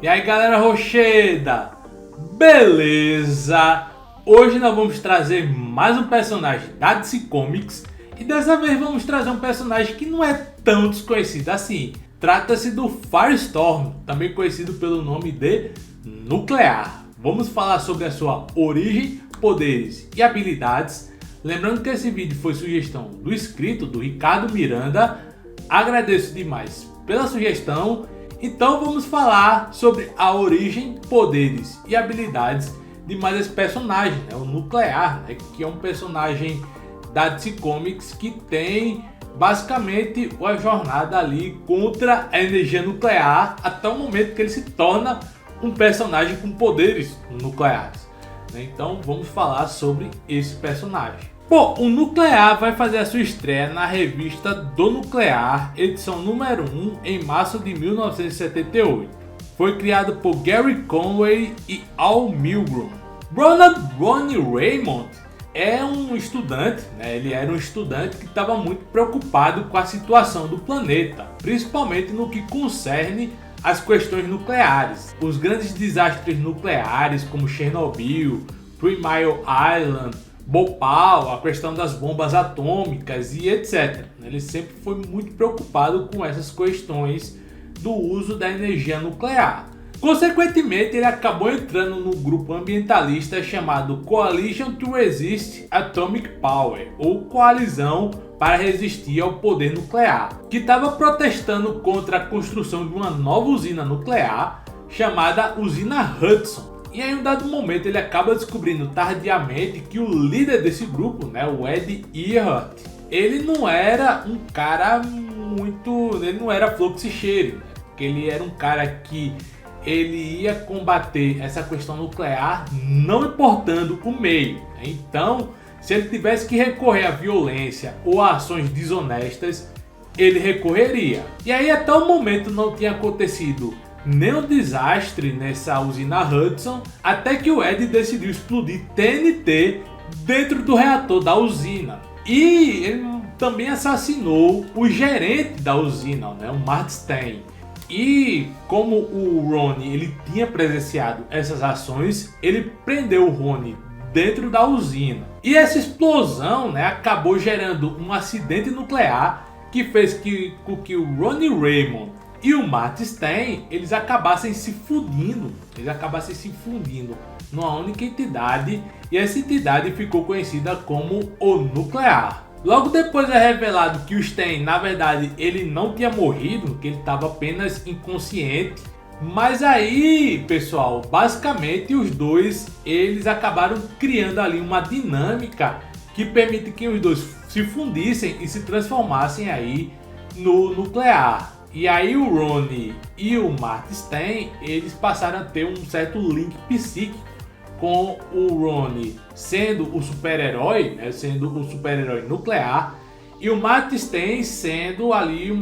E aí galera rocheda, beleza? Hoje nós vamos trazer mais um personagem da DC Comics e dessa vez vamos trazer um personagem que não é tão desconhecido assim. Trata-se do Firestorm, também conhecido pelo nome de Nuclear. Vamos falar sobre a sua origem, poderes e habilidades. Lembrando que esse vídeo foi sugestão do inscrito do Ricardo Miranda. Agradeço demais pela sugestão. Então vamos falar sobre a origem, poderes e habilidades de mais esse personagem, né? O Nuclear, né? Que é um personagem da DC Comics que tem basicamente a jornada ali contra a energia nuclear até o momento que ele se torna um personagem com poderes nucleares, né? Então vamos falar sobre esse personagem. Bom, o Nuclear vai fazer a sua estreia na revista do Nuclear, edição número 1, em março de 1978. Foi criado por Gary Conway e Al Milgrom. Ronnie Raymond é um estudante, né? Ele era um estudante que estava muito preocupado com a situação do planeta, principalmente no que concerne as questões nucleares. Os grandes desastres nucleares como Chernobyl, Three Mile Island, Bhopal, a questão das bombas atômicas e etc. Ele sempre foi muito preocupado com essas questões do uso da energia nuclear. Consequentemente, ele acabou entrando no grupo ambientalista chamado Coalition to Resist Atomic Power, ou Coalizão para resistir ao poder nuclear, que estava protestando contra a construção de uma nova usina nuclear chamada Usina Hudson. E em um dado momento ele acaba descobrindo tardiamente que o líder desse grupo, né, o Ed Earhart, ele não era um cara ele não era flor que se cheire, né? Porque ele era um cara que ele ia combater essa questão nuclear não importando o meio, né? Então, se ele tivesse que recorrer à violência ou a ações desonestas, ele recorreria. E aí até o momento não tinha acontecido nenhum desastre nessa usina Hudson, até que o Ed decidiu explodir TNT dentro do reator da usina. E ele também assassinou o gerente da usina, né, o Mark Stein. E como o Ronnie ele tinha presenciado essas ações, ele prendeu o Ronnie dentro da usina. E essa explosão, né, acabou gerando um acidente nuclear que fez com que o Ronnie Raymond e o Mark Stein eles acabassem se fundindo numa única entidade, e essa entidade ficou conhecida como o Nuclear. Logo depois é revelado que o Stein, na verdade, ele não tinha morrido, que ele estava apenas inconsciente. Mas aí, pessoal, basicamente os dois eles acabaram criando ali uma dinâmica que permite que os dois se fundissem e se transformassem aí no Nuclear. E aí o Ronnie e o Mark Stein eles passaram a ter um certo link psíquico, com o Ronnie sendo o super-herói, né, sendo o super-herói nuclear, e o Mark Stein sendo ali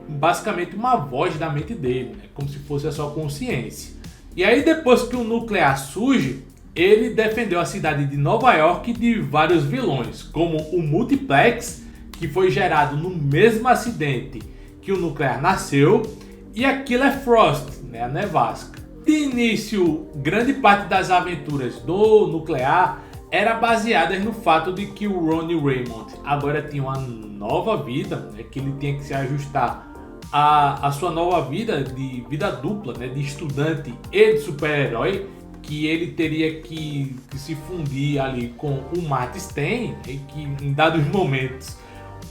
basicamente uma voz da mente dele, né, como se fosse a sua consciência. E aí depois que o Nuclear surge, ele defendeu a cidade de Nova York de vários vilões, como o Multiplex, que foi gerado no mesmo acidente que o Nuclear nasceu, e a Killer Frost, né, a nevasca. De início, grande parte das aventuras do Nuclear era baseada no fato de que o Ronnie Raymond agora tinha uma nova vida, né, que ele tinha que se ajustar à sua nova vida de vida dupla, né, de estudante e de super-herói, que ele teria que se fundir ali com o Mark Stein, e que em dados momentos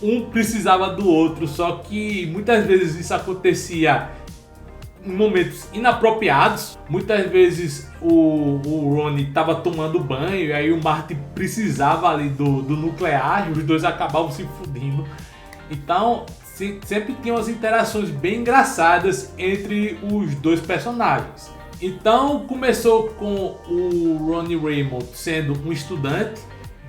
um precisava do outro, só que muitas vezes isso acontecia em momentos inapropriados. Muitas vezes o Ronnie estava tomando banho e aí o Marty precisava ali do Nuclear, e os dois acabavam se fundindo. Então sempre tinha umas interações bem engraçadas entre os dois personagens. Então começou com o Ronnie Raymond sendo um estudante.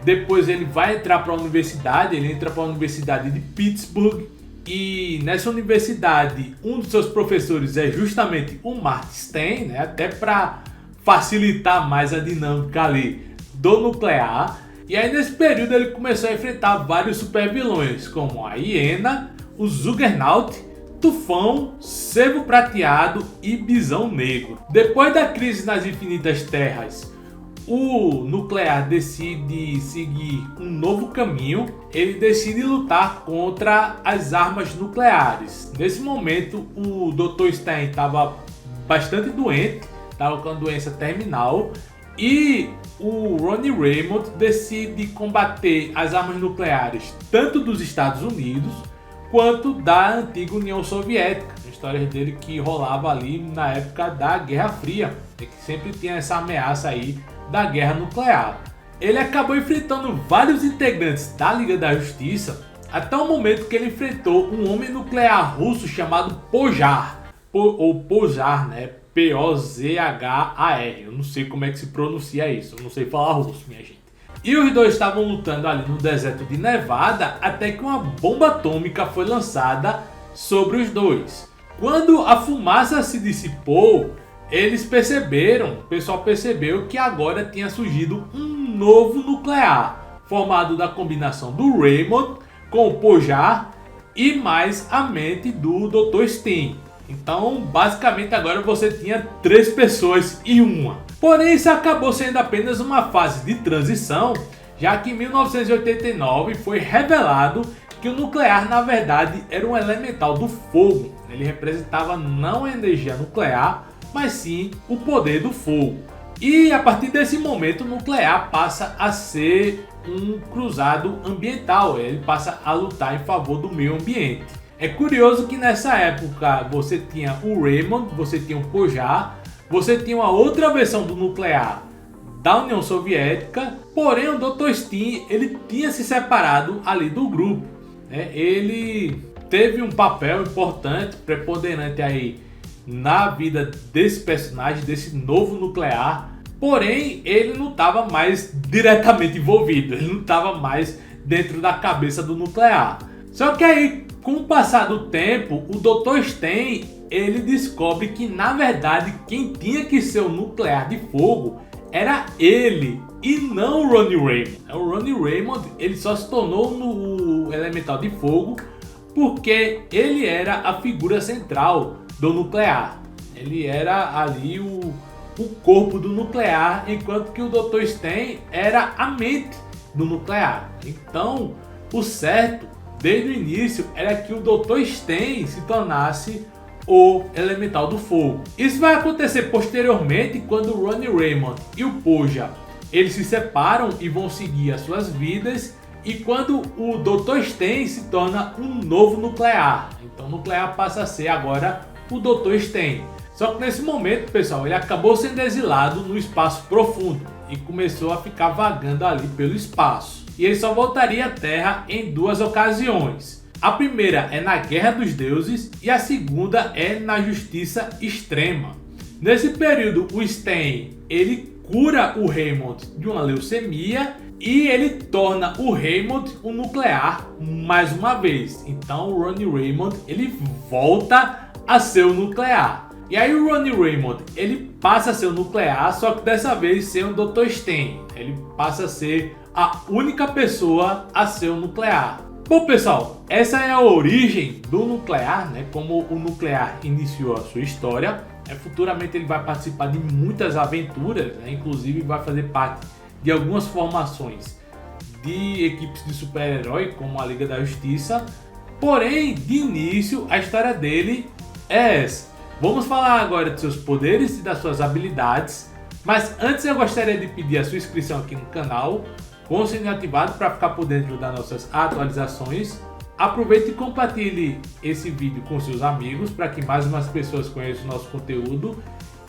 Depois ele vai entrar para a universidade, ele entra para a Universidade de Pittsburgh, e nessa universidade um dos seus professores é justamente o Mark Stein, né, até para facilitar mais a dinâmica ali do Nuclear. E aí nesse período ele começou a enfrentar vários super vilões, como a Hiena, o Juggernaut, Tufão, Cervo Prateado e Bisão Negro. Depois da crise nas Infinitas Terras, o Nuclear decide seguir um novo caminho. Ele decide lutar contra as armas nucleares. Nesse momento, o Dr. Stein estava bastante doente, estava com a doença terminal, e o Ronnie Raymond decide combater as armas nucleares tanto dos Estados Unidos quanto da antiga União Soviética. Histórias dele que rolava ali na época da Guerra Fria, que sempre tinha essa ameaça aí da guerra nuclear. Ele acabou enfrentando vários integrantes da Liga da Justiça até o momento que ele enfrentou um homem nuclear russo chamado Pojar, ou Pojar, né? P-O-Z-H-A-R. Eu não sei como é que se pronuncia isso, eu não sei falar russo, minha gente. E os dois estavam lutando ali no deserto de Nevada até que uma bomba atômica foi lançada sobre os dois. Quando a fumaça se dissipou, o pessoal percebeu que agora tinha surgido um novo nuclear, formado da combinação do Raymond com o Pojar e mais a mente do Dr. Stein. Então, basicamente agora você tinha 3 pessoas e uma. Porém, isso acabou sendo apenas uma fase de transição, já que em 1989 foi revelado que o nuclear na verdade era um elemental do fogo. Ele representava não a energia nuclear, mas sim o poder do fogo. E a partir desse momento o nuclear passa a ser um cruzado ambiental, ele passa a lutar em favor do meio ambiente. É curioso que nessa época você tinha o Raymond, você tinha o Pojar, você tinha uma outra versão do nuclear da União Soviética, porém o Dr. Stein ele tinha se separado ali do grupo, né? Ele teve um papel importante, preponderante aí na vida desse personagem, desse novo nuclear, porém ele não estava mais diretamente envolvido, ele não estava mais dentro da cabeça do nuclear. Só que aí, com o passar do tempo, o Dr. Stein ele descobre que na verdade quem tinha que ser o nuclear de fogo era ele e não o Ronnie Raymond. O Ronnie Raymond ele só se tornou no elemental de fogo porque ele era a figura central do nuclear. Ele era ali o corpo do nuclear, enquanto que o Dr. Stein era a mente do nuclear. Então, o certo, desde o início, era que o Dr. Stein se tornasse o elemental do fogo. Isso vai acontecer posteriormente quando o Ronnie Raymond e o Pojar eles se separam e vão seguir as suas vidas, e quando o Dr. Stein se torna um novo nuclear. Então o nuclear passa a ser agora o Dr. Stein. Só que nesse momento, pessoal, ele acabou sendo exilado no espaço profundo e começou a ficar vagando ali pelo espaço. E ele só voltaria à Terra em 2 ocasiões. A primeira é na Guerra dos Deuses e a segunda é na Justiça Extrema. Nesse período, o Stein ele cura o Raymond de uma leucemia e ele torna o Raymond um nuclear mais uma vez. Então o Ronnie Raymond ele volta a ser o nuclear. E aí o Ronnie Raymond ele passa a ser o nuclear, só que dessa vez sem o Dr. Stein. Ele passa a ser a única pessoa a ser o nuclear. Bom pessoal, essa é a origem do nuclear, né? Como o nuclear iniciou a sua história. Futuramente ele vai participar de muitas aventuras, né? Inclusive vai fazer parte de algumas formações de equipes de super-herói, como a Liga da Justiça. Porém, de início, a história dele é essa. Vamos falar agora de seus poderes e das suas habilidades, mas antes eu gostaria de pedir a sua inscrição aqui no canal, com o sininho ativado para ficar por dentro das nossas atualizações. Aproveite e compartilhe esse vídeo com seus amigos para que mais umas pessoas conheçam o nosso conteúdo.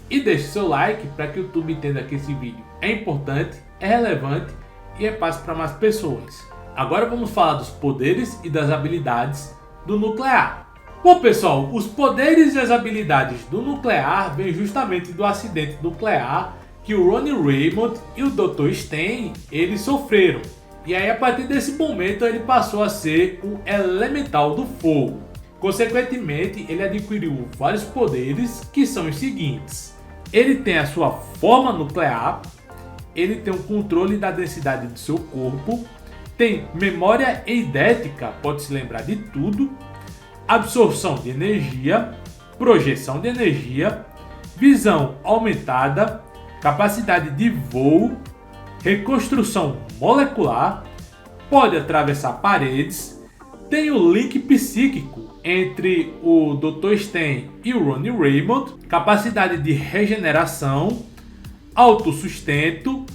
E deixe seu like para que o YouTube entenda que esse vídeo é importante, é relevante e é fácil para mais pessoas. Agora vamos falar dos poderes e das habilidades do nuclear. Bom pessoal, os poderes e as habilidades do nuclear vêm justamente do acidente nuclear que o Ronnie Raymond e o Dr. Stein eles sofreram. E aí a partir desse momento ele passou a ser um elemental do fogo. Consequentemente, ele adquiriu vários poderes que são os seguintes. Ele tem a sua forma nuclear, ele tem um controle da densidade do seu corpo, tem memória eidética, pode se lembrar de tudo, absorção de energia, projeção de energia, visão aumentada, capacidade de voo, reconstrução molecular, pode atravessar paredes, tem o link psíquico entre o Dr. Stein e o Ronnie Raymond, capacidade de regeneração, autossustento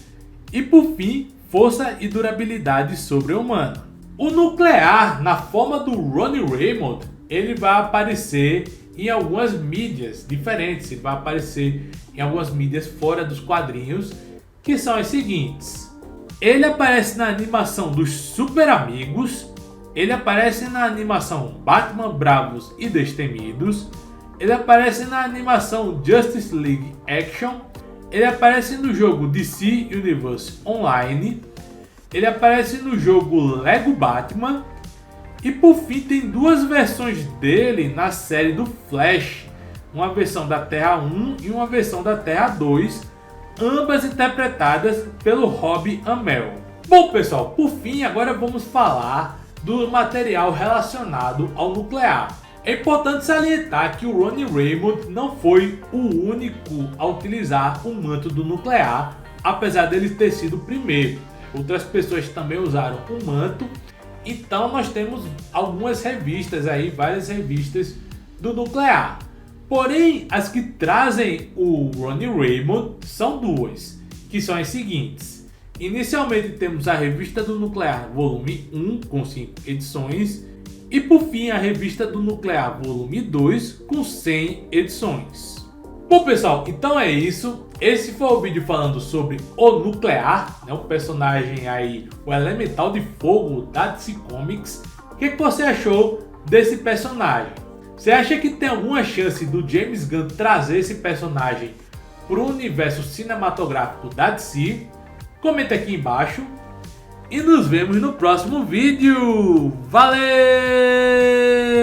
e, por fim, força e durabilidade sobre-humana. O nuclear, na forma do Ronnie Raymond, ele vai aparecer em algumas mídias diferentes, ele vai aparecer em algumas mídias fora dos quadrinhos, que são as seguintes. Ele aparece na animação dos Super Amigos, ele aparece na animação Batman Bravos e Destemidos, ele aparece na animação Justice League Action, ele aparece no jogo DC Universe Online, ele aparece no jogo Lego Batman e por fim tem duas versões dele na série do Flash, uma versão da Terra 1 e uma versão da Terra 2, ambas interpretadas pelo Rob Amell. Bom pessoal, por fim agora vamos falar do material relacionado ao nuclear. É importante salientar que o Ronnie Raymond não foi o único a utilizar o manto do nuclear, apesar dele ter sido o primeiro. Outras pessoas também usaram o manto, então nós temos algumas revistas aí, várias revistas do nuclear. Porém, as que trazem o Ronnie Raymond são duas, que são as seguintes. Inicialmente temos a Revista do Nuclear Volume 1, com 5 edições, e por fim a Revista do Nuclear Volume 2, com 100 edições. Bom pessoal, então é isso. Esse foi o vídeo falando sobre o nuclear, né, o personagem aí, o elemental de fogo da DC Comics. O que você achou desse personagem? Você acha que tem alguma chance do James Gunn trazer esse personagem para o universo cinematográfico da DC? Comenta aqui embaixo e nos vemos no próximo vídeo. Valeu!